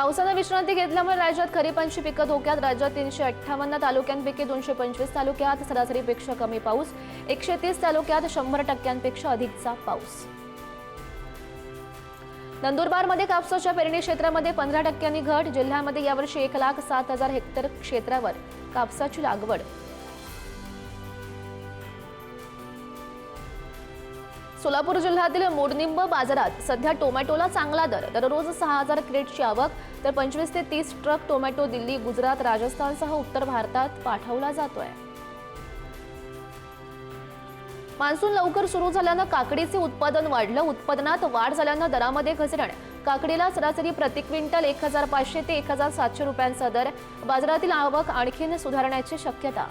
पावसाने विश्रांती घेतल्यामुळे राज्यात खरीपांची पिकं धोक्यात। राज्यात 358 तालुक्यांपैकी 225 तालुक्यात सरासरीपेक्षा कमी पाऊस, 130 तालुक्यात 100% अधिकचा पाऊस। नंदुरबारमध्ये कापसाच्या पेरणी क्षेत्रामध्ये 15% घट। जिल्ह्यामध्ये यावर्षी 1,07,000 हेक्टर क्षेत्रावर कापसाची लागवड। सोलापूर जिल्ह्यातील मोडनिंब बाजारात सध्या टोमॅटोला चांगला दर। दररोज 6,000 क्रेटची आवक, तर 25 ते 30 ट्रक टोमॅटो दिल्ली, गुजरात, राजस्थानसह उत्तर भारतात पाठवला जातोय। मान्सून लवकर सुरू झाल्यानं काकडीचे उत्पादन वाढलं। उत्पादनात वाढ झाल्यानं दरामध्ये घसरण। काकडीला सरासरी प्रति क्विंटल 1,500 ते 1,700 रुपयांचा दर। बाजारातील आवक आणखीन सुधारण्याची शक्यता।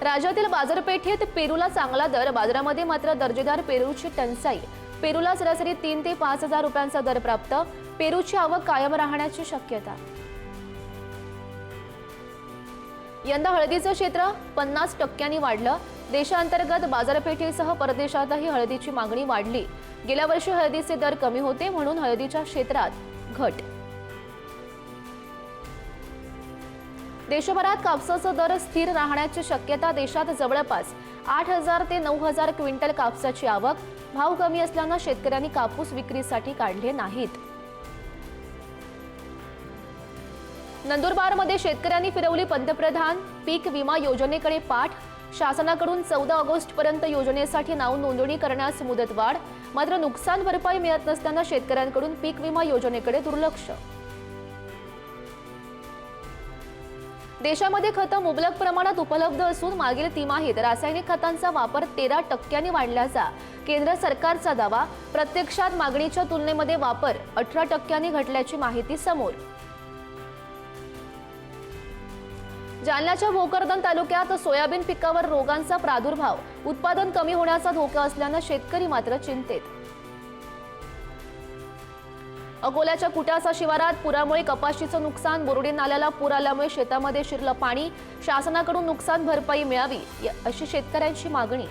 राज्यातील बाजारपेठेत पेरूला चांगला दर। बाजारामध्ये मात्र दर्जेदार पेरूची टंचाई। पेरूला सरासरी 3 ते 5,000 रुपयांचा दर प्राप्त। पेरूची आवक कायम राहण्याची शक्यता। यंदा हळदीचं क्षेत्र 50% वाढलं। देशांतर्गत बाजारपेठेसह परदेशातही हळदीची मागणी वाढली। गेल्या वर्षी हळदीचे दर कमी होते, म्हणून हळदीच्या क्षेत्रात घट। देशभरात कापसाचा दर स्थिर राहण्याची शक्यता। देशात जवळपास 8,000 ते 9,000 क्विंटल कापसाची आवक। भाव कमी असल्यानं शेतकऱ्यांनी कापूस विक्रीसाठी काढले नाहीत। नंदुरबारमध्ये शेतकऱ्यांनी फिरवली पंतप्रधान पीक विमा योजनेकडे पाठ। शासनाकडून 14 ऑगस्टपर्यंत योजनेसाठी नाव नोंदणी करण्यास मुदतवाढ। मात्र नुकसान भरपाई मिळत नसल्यानं शेतकऱ्यांकडून पीक विमा योजनेकडे दुर्लक्ष। देशामध्ये खतं मुबलक प्रमाणात उपलब्ध असून मागील तिमाहीत रासायनिक खतांचा वापर 13% वाढल्याचा केंद्र सरकारचा दावा। प्रत्यक्षात मागणीच्या तुलनेमध्ये वापर 18% घटल्याची माहिती समोर। जालन्याच्या भोकरदन तालुक्यात सोयाबीन पिकावर रोगांचा प्रादुर्भाव। उत्पादन कमी होण्याचा धोका असल्यानं शेतकरी मात्र चिंतेत। अकोल्याच्या कुटासा शिवारात पुरामुळे कपाशीचं नुकसान। बोर्डी नाल्याला पूर आल्यामुळे शेतामध्ये शिरलं पाणी। शासनाकडून नुकसान भरपाई मिळावी अशी शेतकऱ्यांची मागणी।